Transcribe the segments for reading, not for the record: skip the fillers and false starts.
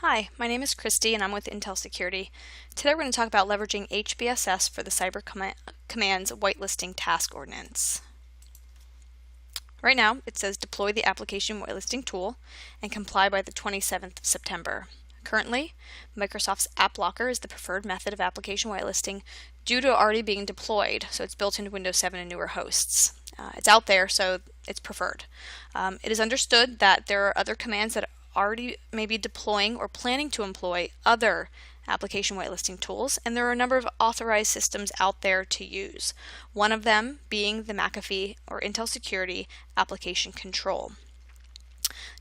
Hi, my name is Christy and I'm with Intel Security. Today we're going to talk about leveraging HBSS for the Cyber Command's Whitelisting Task Ordinance. Right now it says deploy the application whitelisting tool and comply by the 27th of September. Currently, Microsoft's App Locker is the preferred method of application whitelisting due to already being deployed, so it's built into Windows 7 and newer hosts. It's out there, so it's preferred. It is understood that there are other commands that already may be deploying or planning to employ other application whitelisting tools, and there are a number of authorized systems out there to use. One of them being the McAfee or Intel Security Application Control.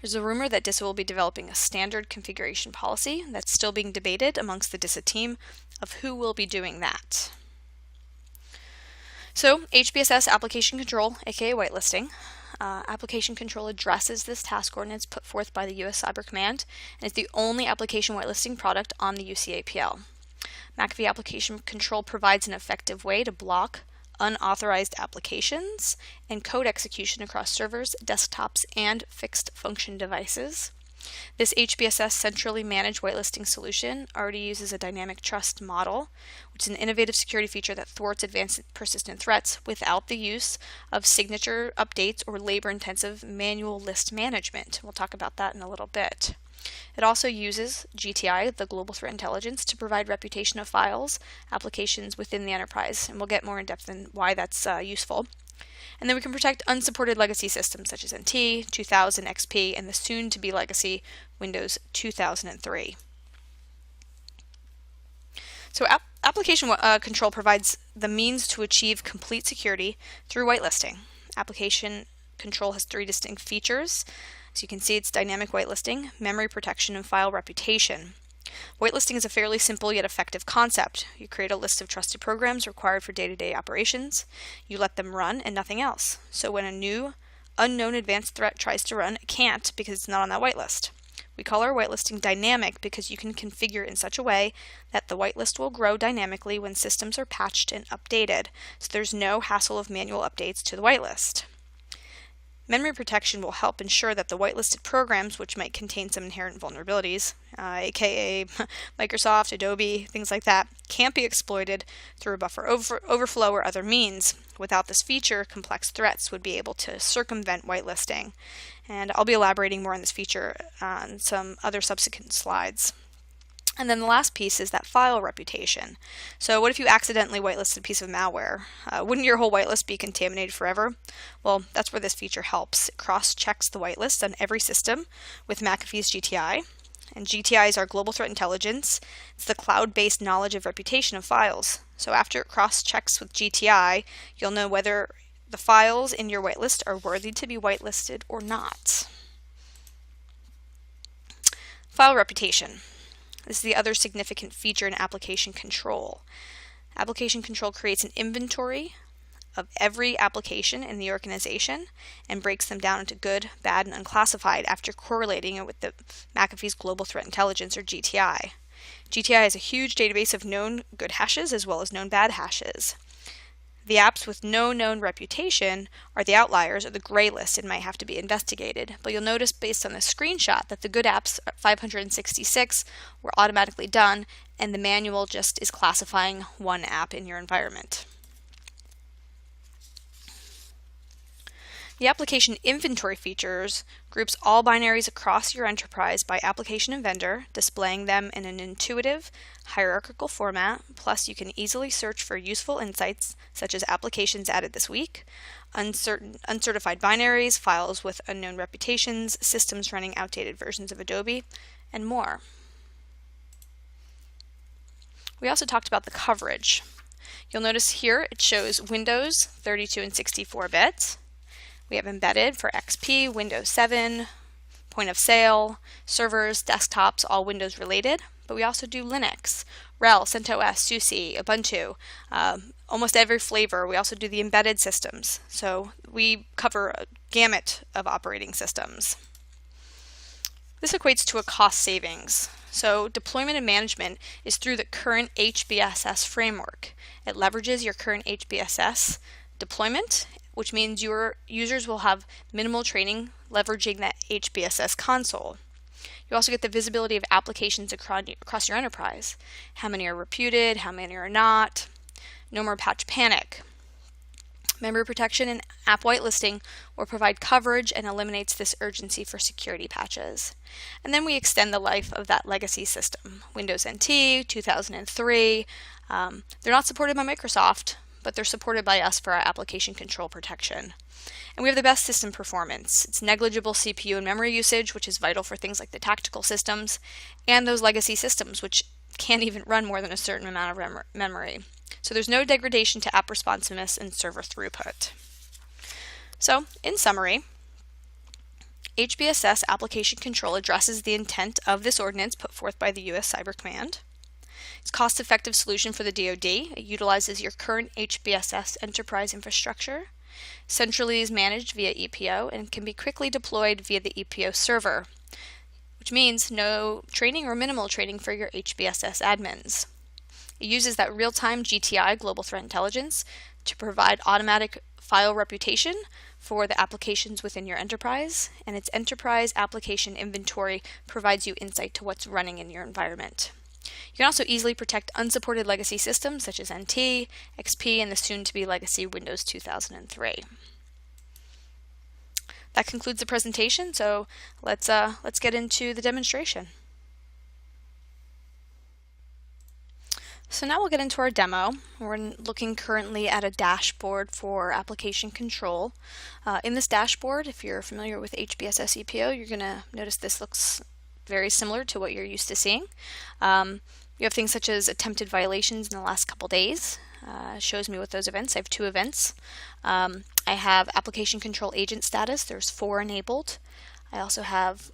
There's a rumor that DISA will be developing a standard configuration policy that's still being debated amongst the DISA team of who will be doing that. So, HBSS Application Control, aka whitelisting. Application Control addresses this task ordinance put forth by the U.S. Cyber Command and is the only application whitelisting product on the UCAPL. McAfee Application Control provides an effective way to block unauthorized applications and code execution across servers, desktops, and fixed function devices. This HBSS centrally managed whitelisting solution already uses a dynamic trust model, which is an innovative security feature that thwarts advanced persistent threats without the use of signature updates or labor-intensive manual list management. We'll talk about that in a little bit. It also uses GTI, the Global Threat Intelligence, to provide reputation of files, applications within the enterprise, and we'll get more in depth in why that's useful. And then we can protect unsupported legacy systems such as NT, 2000, XP, and the soon-to-be legacy Windows 2003. So Application Control provides the means to achieve complete security through whitelisting. Application Control has three distinct features. As you can see, it's dynamic whitelisting, memory protection, and file reputation. Whitelisting is a fairly simple yet effective concept. You create a list of trusted programs required for day-to-day operations. You let them run and nothing else. So when a new, unknown advanced threat tries to run, it can't because it's not on that whitelist. We call our whitelisting dynamic because you can configure it in such a way that the whitelist will grow dynamically when systems are patched and updated. So there's no hassle of manual updates to the whitelist. Memory protection will help ensure that the whitelisted programs, which might contain some inherent vulnerabilities, aka Microsoft, Adobe, things like that, can't be exploited through a buffer overflow or other means. Without this feature, complex threats would be able to circumvent whitelisting. And I'll be elaborating more on this feature on some other subsequent slides. And then the last piece is that file reputation. So what if you accidentally whitelisted a piece of malware? Wouldn't your whole whitelist be contaminated forever? Well, that's where this feature helps. It cross-checks the whitelist on every system with McAfee's GTI. And GTI is our Global Threat Intelligence. It's the cloud-based knowledge of reputation of files. So after it cross-checks with GTI, you'll know whether the files in your whitelist are worthy to be whitelisted or not. File reputation. This is the other significant feature in Application Control. Application Control creates an inventory of every application in the organization and breaks them down into good, bad, and unclassified after correlating it with the McAfee's Global Threat Intelligence, or GTI. GTI has a huge database of known good hashes as well as known bad hashes. The apps with no known reputation are the outliers, or the gray list, and might have to be investigated. But you'll notice based on the screenshot that the good apps, 566, were automatically done, and the manual just is classifying one app in your environment. The application inventory features groups all binaries across your enterprise by application and vendor, displaying them in an intuitive, hierarchical format. Plus, you can easily search for useful insights such as applications added this week, uncertified binaries, files with unknown reputations, systems running outdated versions of Adobe, and more. We also talked about the coverage. You'll notice here it shows Windows 32 and 64-bit. We have embedded for XP, Windows 7, point of sale, servers, desktops, all Windows related. But we also do Linux, RHEL, CentOS, SUSE, Ubuntu, almost every flavor. We also do the embedded systems. So we cover a gamut of operating systems. This equates to a cost savings. So deployment and management is through the current HBSS framework. It leverages your current HBSS deployment, which means your users will have minimal training leveraging that HBSS console. You also get the visibility of applications across your enterprise. How many are reputed, how many are not. No more patch panic. Memory protection and app whitelisting will provide coverage and eliminates this urgency for security patches. And then we extend the life of that legacy system. Windows NT, 2003. They're not supported by Microsoft, but they're supported by us for our application control protection. And we have the best system performance. It's negligible CPU and memory usage, which is vital for things like the tactical systems, and those legacy systems, which can't even run more than a certain amount of memory. So there's no degradation to app responsiveness and server throughput. So, in summary, HBSS Application Control addresses the intent of this ordinance put forth by the U.S. Cyber Command. It's a cost-effective solution for the DoD. It utilizes your current HBSS enterprise infrastructure, centrally is managed via EPO, and can be quickly deployed via the EPO server, which means no training or minimal training for your HBSS admins. It uses that real-time GTI, Global Threat Intelligence, to provide automatic file reputation for the applications within your enterprise, and its enterprise application inventory provides you insight to what's running in your environment. You can also easily protect unsupported legacy systems such as NT, XP, and the soon-to-be legacy Windows 2003. That concludes the presentation, so let's get into the demonstration. So now we'll get into our demo. We're looking currently at a dashboard for application control. In this dashboard, if you're familiar with HBSS EPO, you're going to notice this looks very similar to what you're used to seeing. You have things such as attempted violations in the last couple days. Shows me what those events. I have 2 events. I have application control agent status. There's 4 enabled. I also have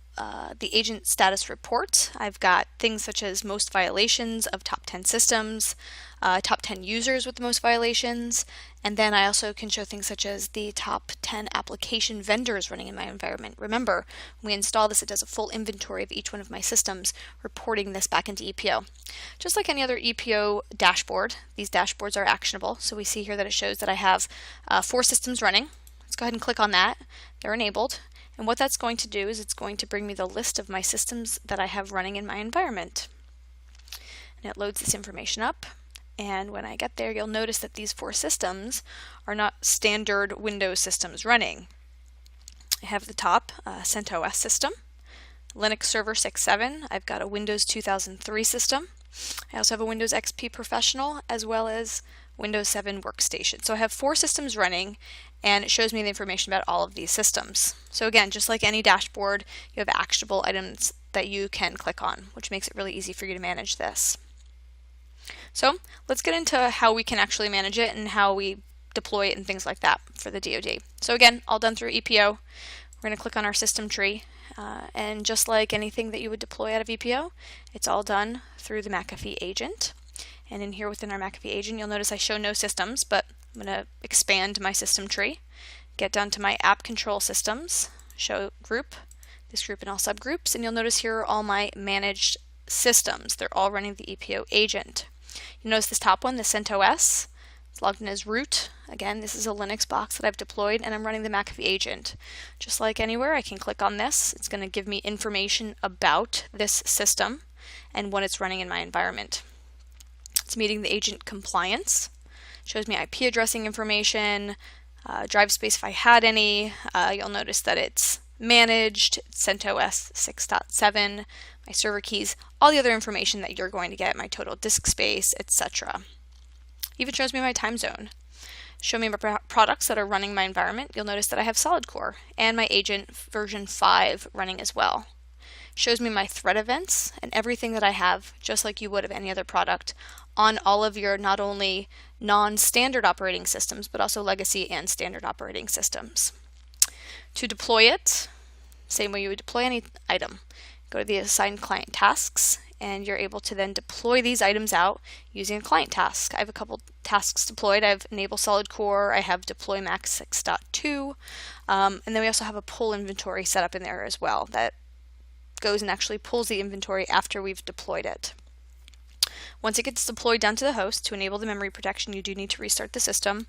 the agent status report. I've got things such as most violations of top 10 systems, top 10 users with the most violations, and then I also can show things such as the top 10 application vendors running in my environment. Remember, when we install this, it does a full inventory of each one of my systems, reporting this back into EPO. Just like any other EPO dashboard, these dashboards are actionable. So we see here that it shows that I have 4 systems running. Let's go ahead and click on that. They're enabled. And what that's going to do is it's going to bring me the list of my systems that I have running in my environment. And it loads this information up. And when I get there, you'll notice that these 4 systems are not standard Windows systems running. I have at the top CentOS system, Linux Server 6.7. I've got a Windows 2003 system. I also have a Windows XP Professional as well as Windows 7 Workstation. So I have 4 systems running, and it shows me the information about all of these systems. So again, just like any dashboard, you have actionable items that you can click on, which makes it really easy for you to manage this. So let's get into how we can actually manage it and how we deploy it and things like that for the DoD. So again, all done through EPO. We're going to click on our system tree, and just like anything that you would deploy out of EPO, it's all done through the McAfee agent. And in here within our McAfee agent, you'll notice I show no systems, but I'm going to expand my system tree, get down to my app control systems, show group, this group and all subgroups, and you'll notice here are all my managed systems. They're all running the EPO agent. You notice this top one, the CentOS, it's logged in as root. Again, this is a Linux box that I've deployed, and I'm running the McAfee agent. Just like anywhere, I can click on this. It's going to give me information about this system and when it's running in my environment. It's meeting the agent compliance. Shows me IP addressing information, drive space if I had any. You'll notice that it's managed, CentOS 6.7, my server keys, all the other information that you're going to get, my total disk space, etc. Even shows me my time zone. Show me my products that are running my environment. You'll notice that I have Solid Core and my agent version 5 running as well. Shows me my threat events and everything that I have, just like you would of any other product, on all of your not only non-standard operating systems, but also legacy and standard operating systems. To deploy it, same way you would deploy any item. Go to the assigned client tasks, and you're able to then deploy these items out using a client task. I have a couple tasks deployed. I have enable solid core, I have deploy max 6.2, and then we also have a pull inventory set up in there as well that goes and actually pulls the inventory after we've deployed it. Once it gets deployed down to the host, to enable the memory protection, you do need to restart the system,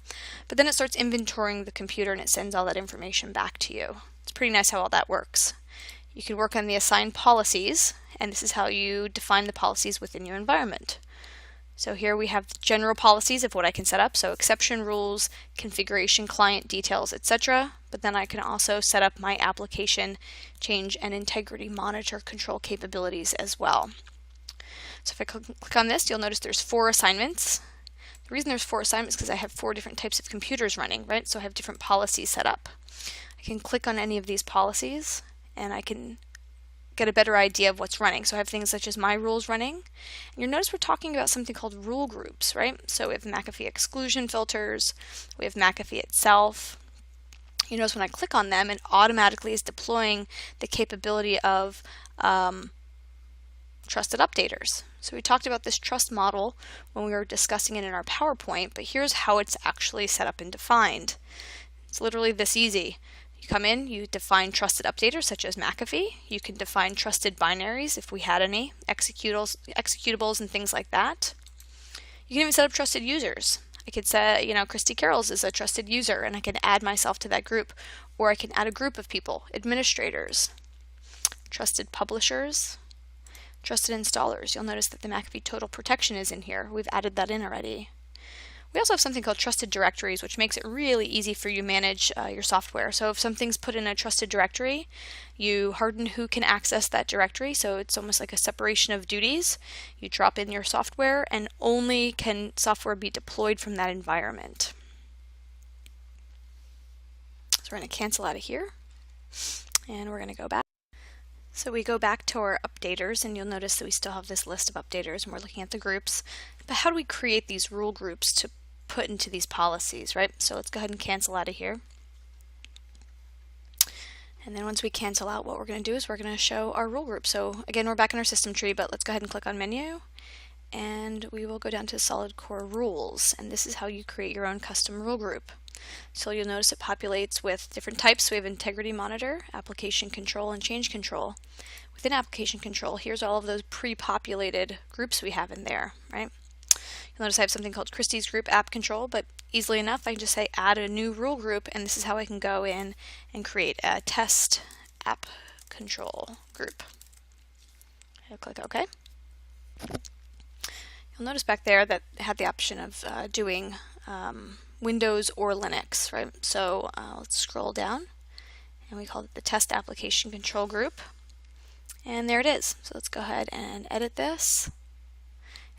but then it starts inventorying the computer and it sends all that information back to you. It's pretty nice how all that works. You can work on the assigned policies, and this is how you define the policies within your environment. So here we have the general policies of what I can set up, so exception rules, configuration, client details, etc. But then I can also set up my application change and integrity monitor control capabilities as well. So if I click on this, you'll notice there's 4 assignments. The reason there's 4 assignments is because I have 4 different types of computers running, right? So I have different policies set up. I can click on any of these policies and I can get a better idea of what's running. So I have things such as my rules running. And you'll notice we're talking about something called rule groups, right? So we have McAfee exclusion filters, we have McAfee itself. You notice when I click on them, it automatically is deploying the capability of trusted updaters. So we talked about this trust model when we were discussing it in our PowerPoint, but here's how it's actually set up and defined. It's literally this easy. You come in, you define trusted updaters such as McAfee. You can define trusted binaries if we had any, executables and things like that. You can even set up trusted users. I could say, Christy Carrolls is a trusted user and I can add myself to that group, or I can add a group of people, administrators, trusted publishers, trusted installers. You'll notice that the McAfee Total Protection is in here. We've added that in already. We also have something called trusted directories, which makes it really easy for you to manage your software. So if something's put in a trusted directory, you harden who can access that directory. So it's almost like a separation of duties. You drop in your software and only can software be deployed from that environment. So we're going to cancel out of here and we're going to go back. So we go back to our updaters and you'll notice that we still have this list of updaters and we're looking at the groups. But how do we create these rule groups to put into these policies, right? So let's go ahead and cancel out of here. And then once we cancel out, what we're going to do is we're going to show our rule group. So again, we're back in our system tree, but let's go ahead and click on menu and we will go down to solid core rules. And this is how you create your own custom rule group. So you'll notice it populates with different types. We have integrity monitor, application control, and change control. Within application control, here's all of those pre-populated groups we have in there, right? You'll notice I have something called Christie's group app control, but easily enough I can just say add a new rule group, and this is how I can go in and create a test app control group. I'll click OK. You'll notice back there that it had the option of doing Windows or Linux, right? So let's scroll down and we call it the test application control group, and there it is. So let's go ahead and edit this.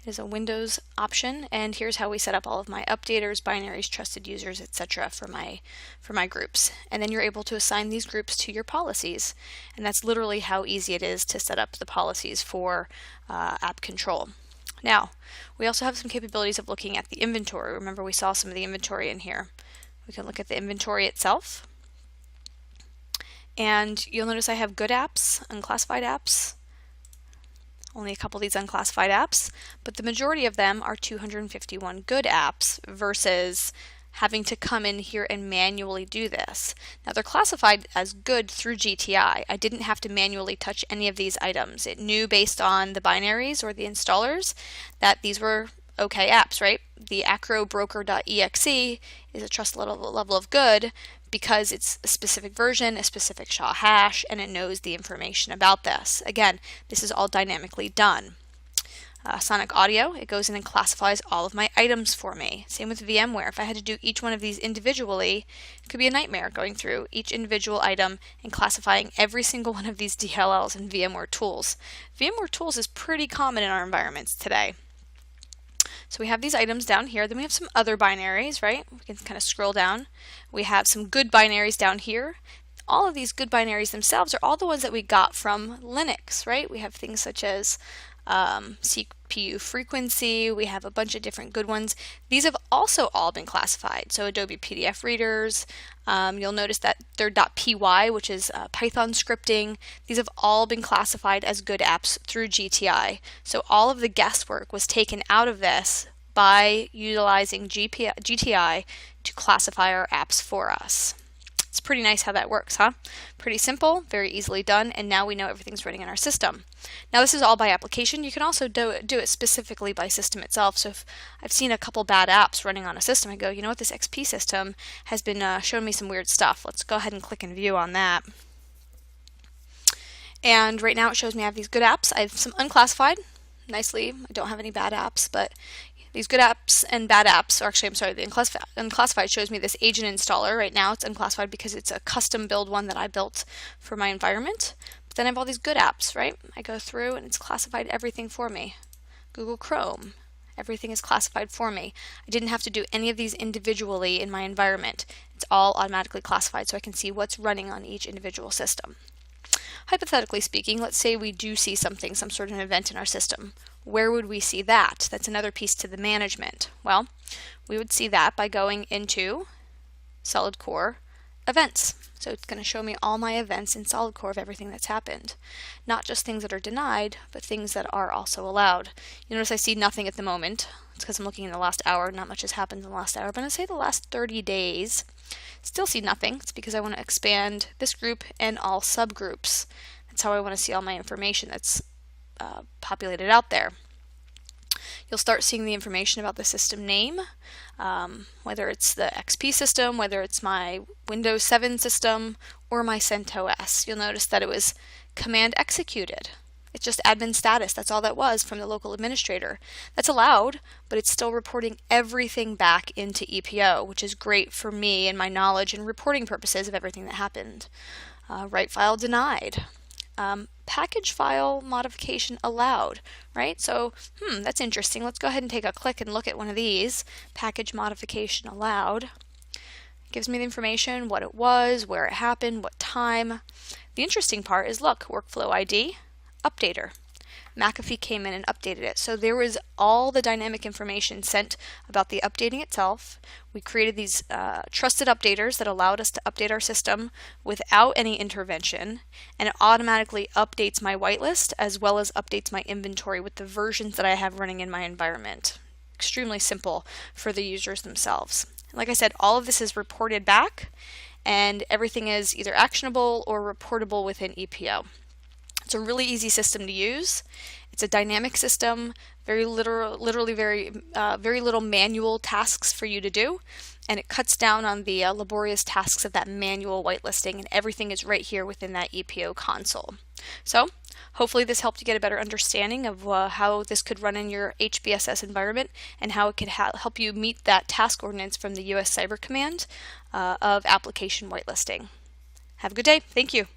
It is a Windows option, and here's how we set up all of my updaters, binaries, trusted users, etc. for my groups. And then you're able to assign these groups to your policies, and that's literally how easy it is to set up the policies for app control. Now, we also have some capabilities of looking at the inventory. Remember, we saw some of the inventory in here. We can look at the inventory itself. And you'll notice I have good apps, unclassified apps, only a couple of these unclassified apps, but the majority of them are 251 good apps versus having to come in here and manually do this. Now they're classified as good through GTI. I didn't have to manually touch any of these items. It knew based on the binaries or the installers that these were okay apps, right? The acrobroker.exe is a trust level of good because it's a specific version, a specific SHA hash, and it knows the information about this. Again, this is all dynamically done. Sonic Audio, it goes in and classifies all of my items for me. Same with VMware. If I had to do each one of these individually, it could be a nightmare going through each individual item and classifying every single one of these DLLs in VMware Tools. VMware Tools is pretty common in our environments today. So we have these items down here. Then we have some other binaries, right? We can kind of scroll down. We have some good binaries down here. All of these good binaries themselves are all the ones that we got from Linux, right? We have things such as CPU frequency. We have a bunch of different good ones. These have also all been classified. So Adobe PDF readers, you'll notice that they're .py, which is Python scripting. These have all been classified as good apps through GTI. So all of the guesswork was taken out of this by utilizing GTI to classify our apps for us. It's pretty nice how that works, huh? Pretty simple, very easily done, and now we know everything's running in our system. Now this is all by application. You can also do it specifically by system itself. So if I've seen a couple bad apps running on a system, I go, you know what, this XP system has been showing me some weird stuff. Let's go ahead and click and view on that. And right now it shows me I have these good apps. I have some unclassified, nicely. I don't have any bad apps, but these good apps and bad apps, or actually I'm sorry, the unclassified shows me this agent installer. Right now it's unclassified because it's a custom build one that I built for my environment. But then I have all these good apps, right? I go through and it's classified everything for me. Google Chrome, everything is classified for me. I didn't have to do any of these individually in my environment. It's all automatically classified so I can see what's running on each individual system. Hypothetically speaking, let's say we do see something, some sort of an event in our system. Where would we see that? That's another piece to the management. Well, we would see that by going into Solid Core Events. So it's going to show me all my events in Solid Core of everything that's happened. Not just things that are denied, but things that are also allowed. You notice I see nothing at the moment. It's because I'm looking in the last hour. Not much has happened in the last hour. But I'm going to say the last 30 days. Still see nothing. It's because I want to expand this group and all subgroups. That's how I want to see all my information that's populated out there. You'll start seeing the information about the system name, whether it's the XP system, whether it's my Windows 7 system, or my CentOS. You'll notice that it was command executed. It's just admin status. That's all that was from the local administrator. That's allowed, but it's still reporting everything back into EPO, which is great for me and my knowledge and reporting purposes of everything that happened. Write file denied. Package file modification allowed, right? So, that's interesting. Let's go ahead and take a click and look at one of these. Package modification allowed. It gives me the information, what it was, where it happened, what time. The interesting part is, look, workflow ID, updater. McAfee came in and updated it. So there was all the dynamic information sent about the updating itself. We created these trusted updaters that allowed us to update our system without any intervention, and it automatically updates my whitelist as well as updates my inventory with the versions that I have running in my environment. Extremely simple for the users themselves. Like I said, all of this is reported back, and everything is either actionable or reportable within EPO. It's a really easy system to use. It's a dynamic system, very little manual tasks for you to do, and it cuts down on the laborious tasks of that manual whitelisting, and everything is right here within that EPO console. So hopefully this helped you get a better understanding of how this could run in your HBSS environment and how it could help you meet that task ordinance from the US Cyber Command of application whitelisting. Have a good day. Thank you.